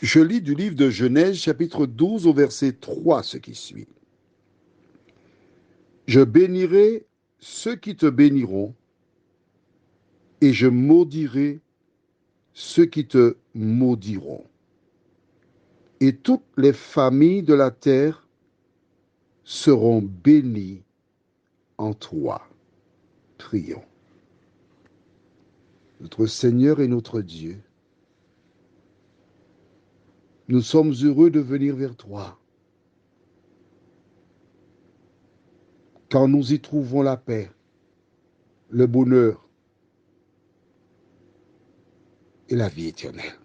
Je lis du livre de Genèse, chapitre 12, au verset 3, ce qui suit. Je bénirai ceux qui te béniront, et je maudirai ceux qui te maudiront. Et toutes les familles de la terre seront bénies en toi. Prions. Notre Seigneur et notre Dieu, nous sommes heureux de venir vers toi, car nous y trouvons la paix, le bonheur et la vie éternelle.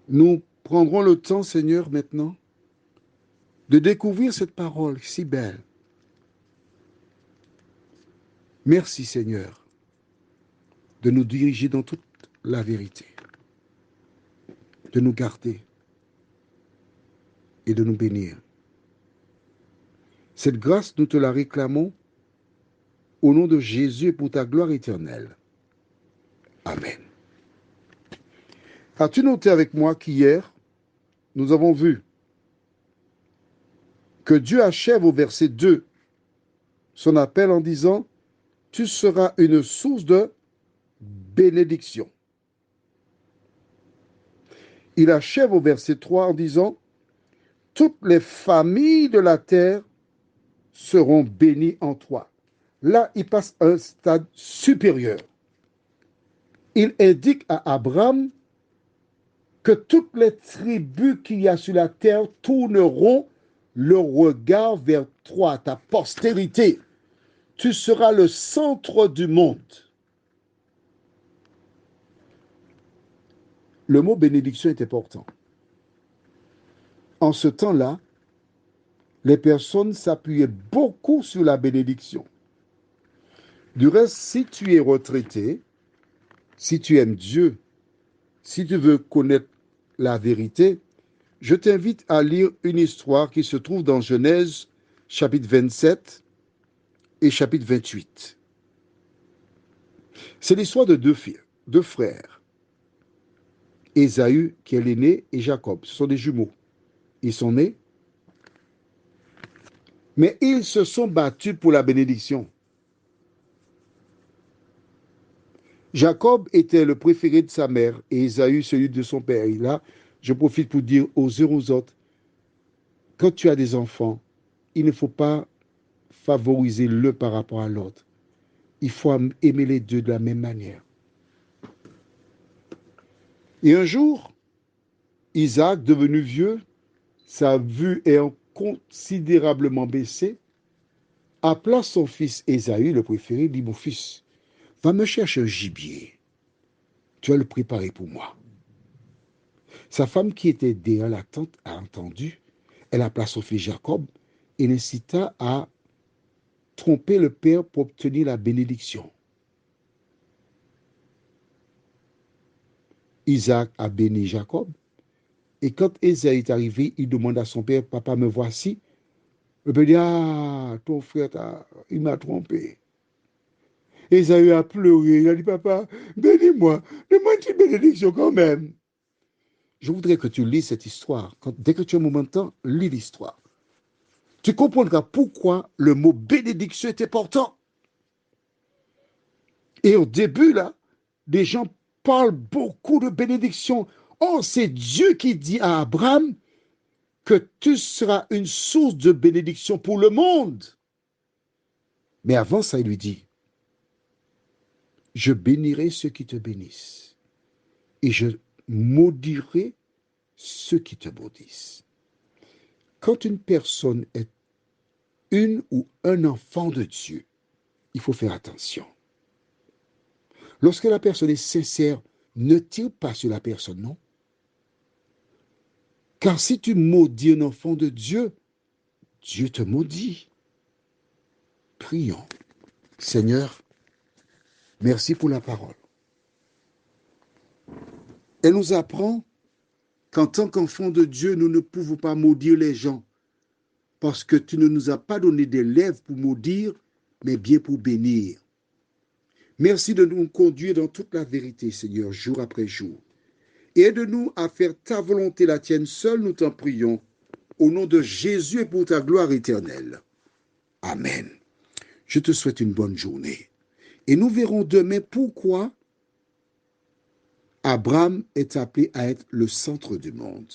Nous prendrons le temps, Seigneur, maintenant, de découvrir cette parole si belle. Merci, Seigneur, de nous diriger dans toute la vérité, de nous garder et de nous bénir. Cette grâce, nous te la réclamons au nom de Jésus et pour ta gloire éternelle. Amen. As-tu noté avec moi qu'hier, nous avons vu que Dieu achève au verset 2 son appel en disant « Tu seras une source de bénédiction ». Il achève au verset 3 en disant « Toutes les familles de la terre seront bénies en toi ». Là, il passe à un stade supérieur. Il indique à Abraham que toutes les tribus qu'il y a sur la terre tourneront le regard vers toi, ta postérité. Tu seras le centre du monde. Le mot bénédiction est important. En ce temps-là, les personnes s'appuyaient beaucoup sur la bénédiction. Du reste, si tu es retraité, si tu aimes Dieu, si tu veux connaître la vérité, je t'invite à lire une histoire qui se trouve dans Genèse, chapitre 27 et chapitre 28. C'est l'histoire de deux frères, Ésaü, qui est l'aîné, et Jacob. Ce sont des jumeaux. Ils sont nés, mais ils se sont battus pour la bénédiction. Jacob était le préféré de sa mère et Ésaü celui de son père. Et là, je profite pour dire aux uns aux autres, quand tu as des enfants, il ne faut pas favoriser l'un par rapport à l'autre. Il faut aimer les deux de la même manière. Et un jour, Isaac, devenu vieux, sa vue ayant considérablement baissé, appela son fils Ésaü, le préféré, dit « Mon fils, va me chercher un gibier. Tu vas le préparer pour moi. » Sa femme qui était derrière la tente a entendu. Elle appela son fils Jacob et l'incita à tromper le père pour obtenir la bénédiction. Isaac a béni Jacob. Et quand Ésaü est arrivé, il demande à son père, « Papa, me voici. » Le père dit, « Ah, ton frère, il m'a trompé. » Ésaü a pleuré. Il a dit, « Papa, bénis-moi. Demande une bénédiction quand même. » Je voudrais que tu lises cette histoire. Dès que tu as un moment de temps, lis l'histoire. Tu comprendras pourquoi le mot bénédiction est important. Et au début, là, les gens parlent beaucoup de bénédiction. Oh, c'est Dieu qui dit à Abraham que tu seras une source de bénédiction pour le monde. Mais avant ça, il lui dit, je bénirai ceux qui te bénissent et je maudirai ceux qui te maudissent. Quand une personne est une ou un enfant de Dieu, il faut faire attention. Lorsque la personne est sincère, ne tire pas sur la personne, non. Car si tu maudis un enfant de Dieu, Dieu te maudit. Prions. Seigneur, merci pour la parole. Elle nous apprend qu'en tant qu'enfants de Dieu, nous ne pouvons pas maudire les gens parce que tu ne nous as pas donné des lèvres pour maudire, mais bien pour bénir. Merci de nous conduire dans toute la vérité, Seigneur, jour après jour. Aide-nous à faire ta volonté, la tienne seule, nous t'en prions, au nom de Jésus et pour ta gloire éternelle. Amen. Je te souhaite une bonne journée. Et nous verrons demain pourquoi Abraham est appelé à être le centre du monde.